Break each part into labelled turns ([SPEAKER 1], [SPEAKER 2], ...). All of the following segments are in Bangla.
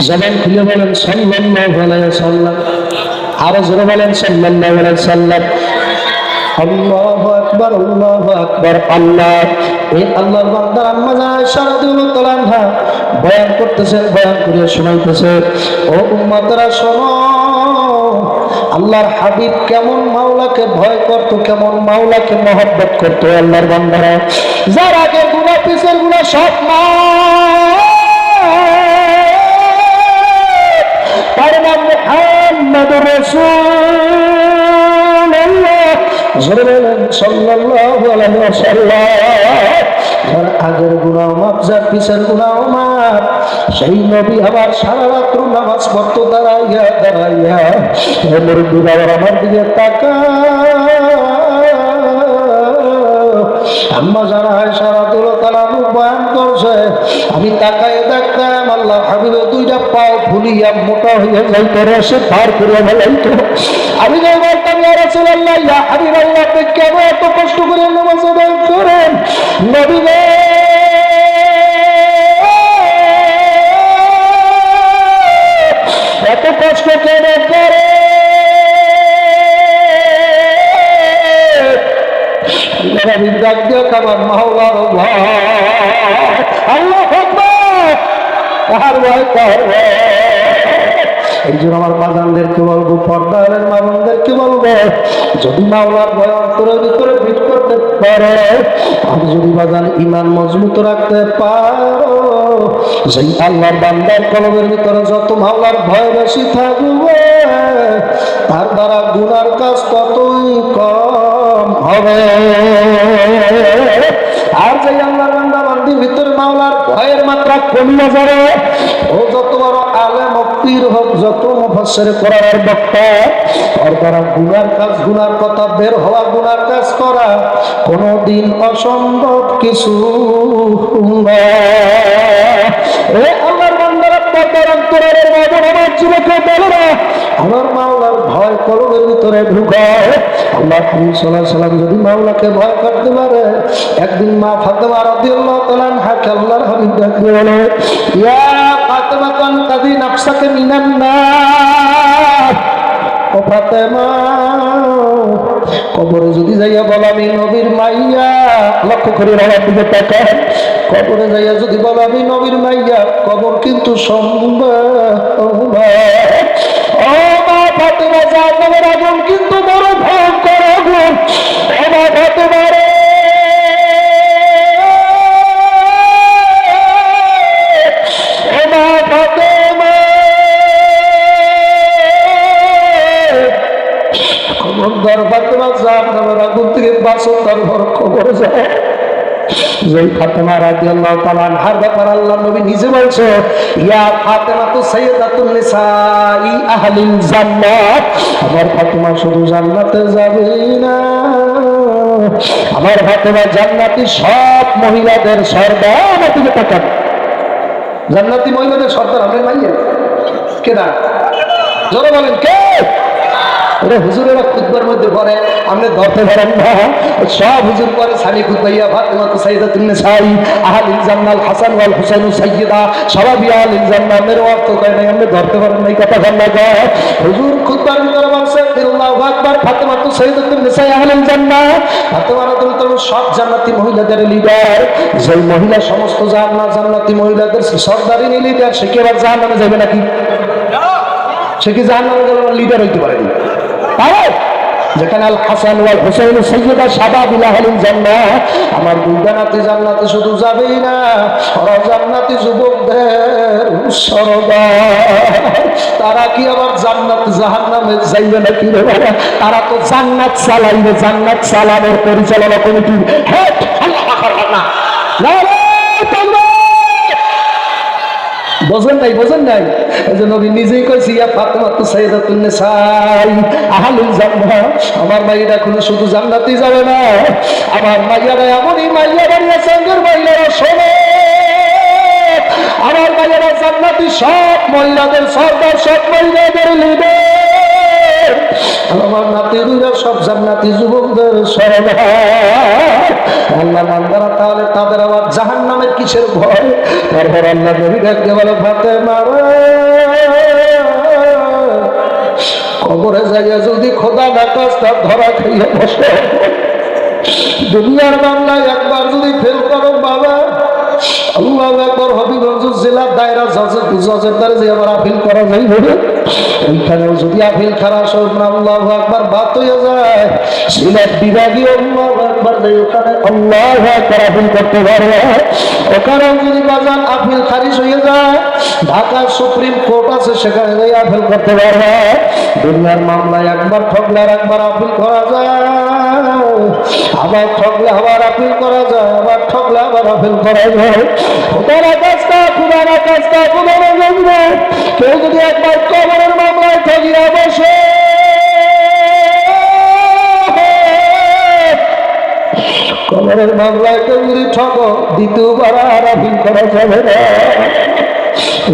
[SPEAKER 1] জবান খুলে বলেন সাল্লাল্লাহু আলাইহি ওয়াসাল্লাম। আরো জোরে বলেন সাল্লাল্লাহু আলাইহি ওয়াসাল্লাম। আল্লাহু আকবার, আল্লাহু আকবার। আল্লাহ, এই আল্লাহর বান্দার আম্মা জান আয়েশা রাদিয়াল্লাহু তাআলা আনহা বয়ান করতেছেন, বয়ান করে শোনাইতেছে। ও উম্মতরা শোনো, আল্লাহর হাবিব কেমন মাওলাকে ভয় করত, কেমন মাওলাকে মহব্বত করত। আল্লাহর বান্দারা যার আগে গুনাহ পিছের গুনাহ সব তার নাম মুহাম্মদুর রাসূলুল্লাহ সাল্লাল্লাহু আলাইহি ওয়াসাল্লাম। যার আগের গুনাহ মাফ, যার পিছের গুনাহ মাফ, সেই নবী আবার সারা রাত্র নামাজ পড়তো দাঁড়াইয়া দাঁড়াইয়া। মুরব্বী বাবার আমার দিকে তাকায়। আম্মা জান আয়েশা রাদিয়াল্লাহু তাআলা বয়ান করছে, আমি তাকায় দেখতাম আল্লাহ হাবিবের দুইটা পাও ফুলিয়া মোটা হয়ে যাইতো, রসে পার করে ফেলাইতো। আমি যে বলতাম ইয়া রাসূলুল্লাহ, ইয়া হাবিবাল্লাহ, আপনি কেন এত কষ্ট করে নামাজ আদায় করেন? নবী গো, এত কষ্ট কেন করে? আমার মাওলার ভয়, আল্লাহু আকবার, কার ভয়, কার ভয়। এই জন্য আমার বাজানদেরকে বলবো, পর্দারের মা বোনদেরকে বলবো, যদি মাওলার ভয় অন্তরের ভিতরে ভিড় করতে পারে, আর যদি বাজান ঈমান মজবুত রাখতে পারো, সেই আল্লাহর বান্দার কলবের ভিতরে যত মাওলার ভয় বেশি থাকবে, তার দ্বারা গুনার কাজ ততই কম হবে। আর যে আল্লাহর বান্দা বান্দির ভিতরে মাওলার ভয়ের মাত্রা কমিয়ে যাবে, ও যত বড় আলেম পীর হোক, যত মুফাসসির কোরআনের বক্তা, ওর দ্বারা গুনার কাজ, গুনার কথা বের হওয়া, গুনার কাজ করা কোনদিন অসম্ভব কিছু না। এ আল্লাহর বান্দারা, পর্দার অন্তরের মা বোন, আমার যুবকের বলেরা, আমার মাওলার ভয় কলবের ভিতরে ঢুকায়। আল্লাহ সাল্লাল্লাহু আলাইহি ওয়াসাল্লাম যদি মাওলাকে ভয় করতে পারে, একদিন মা ফাতেমা রাদিয়াল্লাহু তাআলা আনহাকে আল্লাহর হাবিব ডাকতে বলে, ইয়া ফাতেমা কাদি নাফসাকে মিনান নার। ও ফাতেমা, কবরে যদি যাইয়া বল আমি নবীর মাইয়া, লক্ষ্য করে আমার দিকে তাকায়, কবরে যাইয়া যদি বল আমি নবীর মাইয়া, কবর কিন্তু সম্ভব না। ও মা ফাতেমা, জাহান্নামের আগুন কিন্তু বড় ভয়ঙ্কর আগুন। ও মা ফাতেমা রে, ও মা ফাতেমা, খবরদার ফাতেমা, জাহান্নামের আগুন থেকে বাঁচো, তারপর খবর যায়। যেই ফাতেমা রাদিয়াল্লাহু তাআলা আনহার ব্যাপারে আল্লাহর নবী নিজে বলছে, ইয়া ফাতেমা তু সাইয়্যিদাতুন নিসাই আহলিল জান্নাত। আমার ফাতেমা শুধু জান্নাতে যাবে না, আমার ফাতেমা জান্নাতি সব মহিলাদের সর্দার। আমার দিকে তাকান, জান্নাতি মহিলাদের সর্দার আপনি মাইয়া কেনা? জোরে বলেন কে? ওরা হুজুরেরা খুতবার মধ্যে পড়ে, আপনি ধরতে পারেন না। সব হুজুর পরে সানি খুতবাইয়া ফাতেমা তু সাইয়্যিদাতুন নিসাই আহলিল জান্নাত হাসান ওয়াল হুসাইন সাইয়্যিদা শাবাবি আহলিল জান্নাত। এর অর্থ কয় নাই, আপনি ধরতে পারেন না, এই কথা ভাল লাগে। হুজুর খুতবার ভিতরে বলছে আল্লাহু আকবার, ফাতেমা তু সাইয়্যিদাতুন নিসাই আহলিল জান্নাত। ফাতেমা রাদিয়াল্লাহু তাআলা সব জান্নাতি মহিলাদের লিডার। যেই মহিলা সমস্ত জান্নাতি মহিলাদের সর্দারিনী লিডার, সে কি আবার জাহান্নামে যাবে নাকি? সে কি জাহান্নামে যাবে লিডার হইতে পারেনি? যেখানে আল হাসান ওয়াল হুসাইন সাইয়্যিদা শাবাবিল আহলিল জান্নাহ, আমার দুই নাতি জান্নাতে শুধু যাবেই না, ওরা জান্নাতি যুবকদের সরদার। তারা কি আবার জান্নাত জাহান্নামে যাইবে নাকি রে বাবা? তারা তো জান্নাত চালাইবে, জান্নাত চালানোর পরিচালনা কমিটির হেড। আল্লাহু আকবার না, বোঝেন নাই, বোঝেন নাই? এই যে নবী নিজেই কইছে, ইয়া ফাতেমা তু সাইয়্যিদাতুন নিসাই আহলিল জান্নাহ। আমার মাইয়াটা কোনো শুধু জান্নাতি যাবে না, আমার মাইয়ারা এমনই মাইয়া বাড়িয়া সঙ্গের মাইয়ারা শোনে, আমার মাইয়ারা জান্নাতি সব মহিলাদের সর্দার, সব মহিলাদের লিডার। আমার নাতিরা সব জান্নাতি যুবকদের সর্দার। আল্লাহ বান্দারা তাহলে তাদের আবার জাহান্নামের কিসের ভয়? তারপর আল্লাহ নবী ডাকতে বলে, ফাতেমা রে, কবরে যাইয়া যদি খোদা না কাজটা ধরা খাইয়া বসে, দুনিয়ার মামলায় একবার যদি ফেল করো বাবা, আল্লাহ একবার হবিগঞ্জ জেলার দায়রা জজের দ্বারা যে আবার আপিল করা যাইবে, ওইখানেও যদি আপিল খারাপ আল্লাহ একবার বাদ হয়ে যায়, সিলেট বিভাগীয় আল্লাহ একবার যাই ওখানে আল্লাহ একবার আপিল করতে পারবে। ওখানেও যদি বাজান আপিল খারিজ হয়ে যায়, ঢাকার সুপ্রিম কোর্ট আছে সেখানে যাই আপিল করতে পারবে। দুনিয়ার মামলায় একবার ঠকলে আর একবার আপিল করা যায়, আবার ঠকলে আবার আপিল করা যায়, আবার ঠকলে আবার আপিল করা যায়। কেউ যদি একবার কবরের মামলায় ঠকিয়া বসে, কবরের মামলায় কেউ যদি ঠকো, দ্বিতীয়বার আর আপিল করা যাবে না।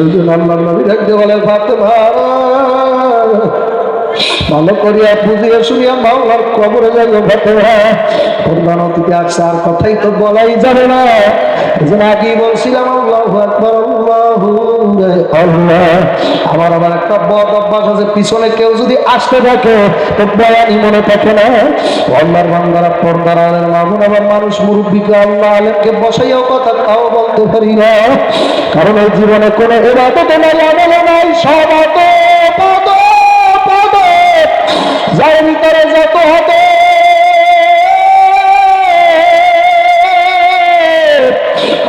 [SPEAKER 1] এই জন্য আল্লাহ নবী দেখতে বলে ফাতেমা ভালো করিয়া বুঝিয়ে শুনিয়া মাওলার কবরে যাইও ফাতেমা। কোরবান থেকে আসছে আর কথাই তো বলাই যাবে না। এই জন্য আগেই বলছিলাম আল্লাহু আকবার আল্লাহু আল্লাহ। আমার আবার একটা বদ অভ্যাস আছে, পিছনে কেউ যদি আসতে থাকে তো বয়ানি মনে থাকে না। আল্লাহর বান্দারা পর্দার আলের মামুন আবার মানুষ মুরব্বীকে আল্লাহ আলেমকে বসাইয়াও কথা তাও বলতে পারি না, কারণ এই জীবনে কোনো ইবাদত নাই, আমল নাই, সব পদ যার ভিতরে যত হতে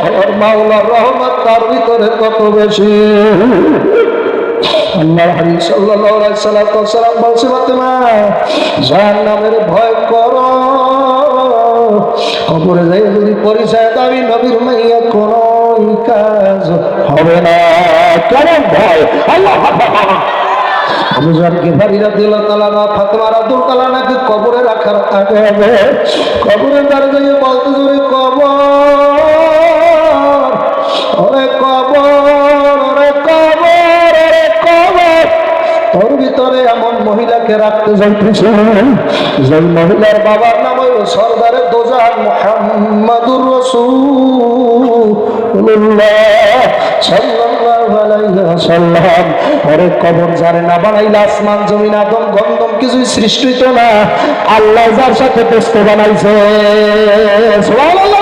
[SPEAKER 1] আমার মাওলার রহমত তার ভিতরে কত বেশি। আল্লাহ হাবিব সাল্লাল্লাহু আলাইহি সাল্লাম বলছে ফাতেমা জাহান্নামের ভয় করো, কবরে যাই যদি পরিচয় দাবি নবীর মাইয়া কোন কাজ হবে না। কেমন ভয়? আল্লাহ আবু যর গিফারি রাদিয়াল্লাহু তাআলা ফাতেমা রাদিয়াল্লাহু তাআলা নাকি কবরে রাখার আগে হবে কবরে দাঁড়িয়ে বলতে জোরে কবর, ওরে কবর, ওরে কবর, ওরে কবর, তোর ভিতরে এমন মহিলাকে রাখতে যাইতেছে যে মহিলার বাবার নাম হইল সরদারে দোজান মুহাম্মাদুর রাসূলুল্লাহ সাল্লাল্লাহু আলাইহি ওয়াসাল্লাম। ওরে কবর যারে না বানাইলে আসমান জমিন আদম গন্ধম কিছুই সৃষ্টি হইতো না, আল্লাহ যার সাথে দোস্ত বানাইছে সুবহানাল্লাহ।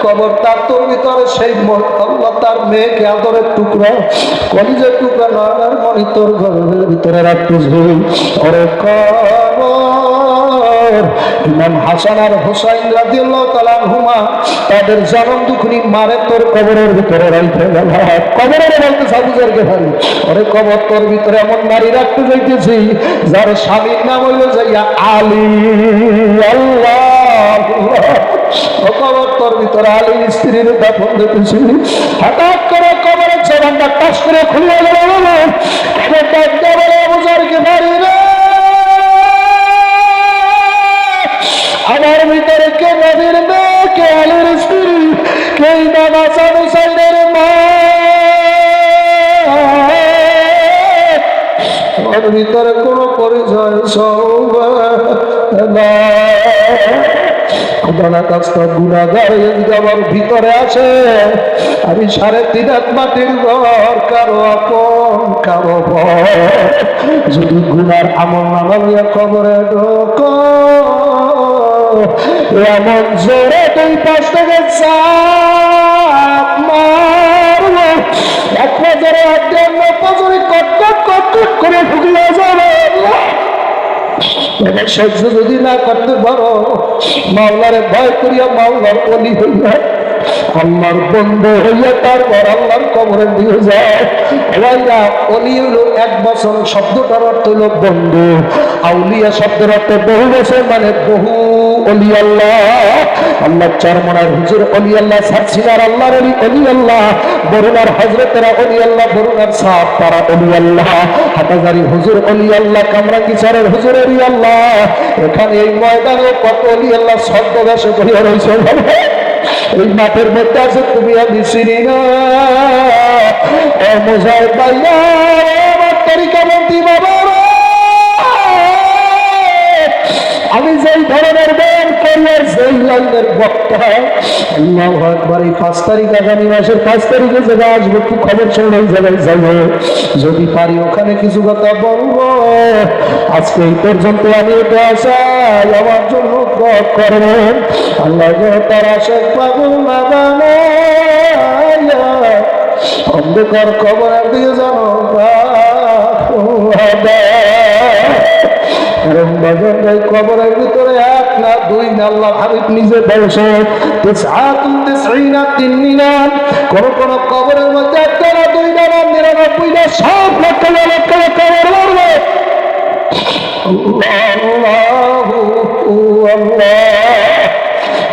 [SPEAKER 1] কবর তার তোর ভিতরে সেই আল্লাহ তার মেয়েকে আদরের টুকরা কলিজের টুকরা নানার মনি তোর ঘরের ভিতরে রাখতেছে। ওরে কবর ইমাম হাসান আর হুসাইন রাদিয়াল্লাহু তাআলা আনহুমা তাদের জনম দুখনি মারে তোর কবরের ভিতরে রাখতে গেল। কবরের বলতে সাবুজের গেফারি ওরে কবর তোর ভিতরে এমন নারী রাখতে যাইতেছি যার স্বামীর নাম হইল যাইয়া আলী। আল্লাহ কবর তোর ভিতরে আলীর স্ত্রীর দাফন দিতেছি। হঠাৎ করে কবরের জবানটা টাস করে খুলে গেল, আমার ভিতরে কে নবীর মেয়ে, কে আলীর স্ত্রী, কে ইমাম হাসান হুসাইনের মা, আমার ভিতরে কোনো পরিচয় সব আমার ভিতরে আছে। আমি 3.5 হাত মাটির ঘর, কারো আপন কারো পর। যদি গুনার আমল নামাইয়া কবরে ঢোকো, এমন জোরে 2 পাশ থেকে চাপ মারবো, এক নজরে একদম নজরে কটকট কটকট করে ঢুকিয়ে যাবে। সহ্য যদি না করতে পারো, মাওলারে ভয় করিয়া মাওলার ওলি হইয়া আল্লাহর বন্ধু হইয়া তারপর আল্লাহর কবরে দিয়ে যায়। ওলি হইল 1 বছর, শব্দটার অর্থ হইল বন্ধু। আউলিয়া শব্দের অর্থ বহু বছর, মানে বহু অলি আল্লাহ। আল্লাহ চরমনার হুজুর অলি আল্লাহ, সাতসিনার আল্লাহর অলি আল্লাহ, বরুণার হজরতেরা অলি আল্লাহ, বরুণার সাপ তারা অলি আল্লাহ, হাটাজারি হুজুর অলি আল্লাহ, কামরাঙ্গিচারের হুজুর অলি আল্লাহ। এখানে এই ময়দানে কত অলি আল্লাহ ছদ্মবেশে করিয়া রয়েছে। এই মাঠের মধ্যে আছে তুমি আমি চিনি না। মোজায় পাইয়া আমার তরিকাবন্দি বাবা, আমি যেই ধরনের ব্যায়াম করি আর যেই লাইনের বক্তা। আল্লাহু আকবার। এই 5 তারিখ, আগামী মাসের 5 তারিখে জায়গা আসবো, একটু খবর শুনে ওই জায়গায় যাবো, যদি পারি ওখানে কিছু কথা বলবো। আজকে এই পর্যন্ত আমি এটা আশাই, আমার জন্য দোয়া করবেন। আল্লাহ যেন তার আশেক পাগল না বানায়া অন্ধকার কবরের দিকে জানো কবরের ভিতরে 1 না 2 না, আল্লাহ হাবিব নিজে বলছে কোন কোন কবরের মধ্যে 1 না 2 না 99 না 100 লক্ষ লক্ষ কবর মারবে।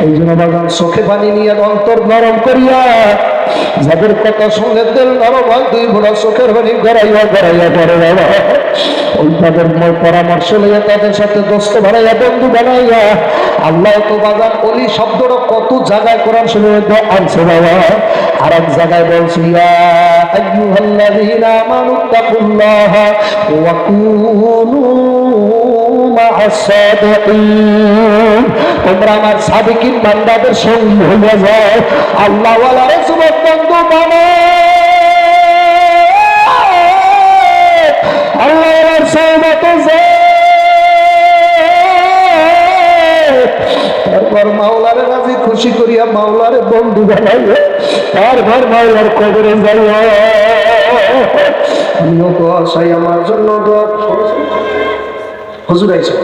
[SPEAKER 1] এই জন্য বাগান চোখে পানি নিয়ে অন্তর নরম করিয়া, যাদের কথা শুনলে তেল নরম হয়, 2 ফোঁটা চোখের পানি গড়াইয়া গড়াইয়া পড়ে বাবা, ওই তাদের পরামর্শ লইয়া তাদের সাথে দোস্ত বানাইয়া, বন্ধু বানাইয়া। আল্লাহ তো বাজার অলি শব্দটা কত জায়গায় কোরআন শরীফে আনছে বাবা। আর এক জায়গায় বলছি ইয়া আইয়ুহাল্লাযীনা আমানুত্তাকুল্লাহা ওয়া কুনু মা'আস সাদিকিন, তোমরা আমার সাদিকিন বান্দাদের সঙ্গী হইয়া যাও, আল্লাহ ওয়ালার যুবক বন্ধু বানাও, আল্লাহর সহবতে যাও। তারপর মাওলারে রাজি খুশি করিয়া মাওলারে বন্ধু বানাইয়া তারপর মাওলার কবরে যাইয়া। আমিও তো আশাই, আমার জন্য দোয়া হুজুর আইসা।